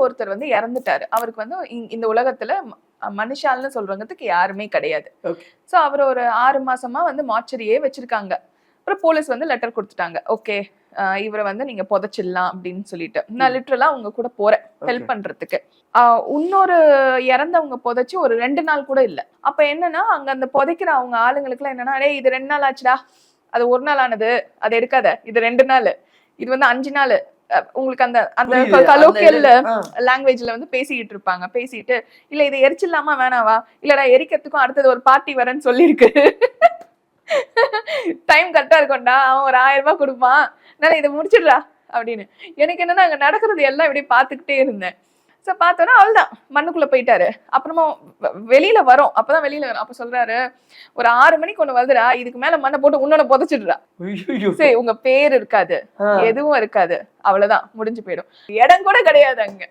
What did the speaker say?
ஒருத்தர் வந்து இறந்துட்டாரு. அவருக்கு வந்து இந்த உலகத்துல மனுஷால்னு சொல்றதுக்கு யாருமே கிடையாது. சோ அவர் ஒரு 6 மாசமா வந்து மார்ச்சரியே வச்சிருக்காங்க. அப்புறம் போலீஸ் வந்து லெட்டர் கொடுத்துட்டாங்க. ஓகே இவரை வந்து நீங்க புதைச்சிடலாம் அப்படின்னு சொல்லிட்டு நான் லிட்டரலா அவங்க கூட போறேன் ஹெல்ப் பண்றதுக்கு. இன்னொரு இறந்தவங்க புதைச்சு ஒரு 2 நாள் கூட இல்ல. அப்ப என்னன்னா அங்க அந்த புதைக்கிற அவங்க ஆளுங்களுக்கு எல்லாம் என்னன்னா, டேய் இது 2 நாள் ஆச்சுடா, அது 1 நாள் ஆனது, அதை எடுக்காத, இது 2 நாள், இது வந்து 5 நாள். உங்களுக்கு அந்த அந்த கலோக்கியல் லாங்குவேஜ்ல வந்து பேசிக்கிட்டு இருப்பாங்க. பேசிட்டு இல்ல இதை எரிச்சிடலாமா வேணாவா, இல்லடா எரிக்கிறதுக்கும் அடுத்தது ஒரு பார்ட்டி வரேன்னு சொல்லியிருக்கு, டைம் கரெக்டா இருக்கும்டா, அவன் ஒரு 1000 ரூபாய் கொடுப்பான், நான் இதை முடிச்சிடுறா அப்படின்னு. எனக்கு என்னன்னா அங்க நடக்கிறது எல்லாம் இப்படி பாத்துக்கிட்டே இருந்தேன். சோ பார்த்தோன்னா அவள்தான் மண்ணுக்குள்ள போயிட்டாரு. அப்புறமா வெளியில வரும், அப்பதான் வெளியில வரும். அப்ப சொல்றாரு, ஒரு 6 மணிக்கு ஒண்ணு வருதுடா, இதுக்கு மேல மண்ணை போட்டு உன்னோட புதைச்சிடுறா, சரி உங்க பேர் இருக்காது, எதுவும் இருக்காது, அவ்வளவுதான் முடிஞ்சு போயிடும். இடம் கூட கிடையாது அங்க.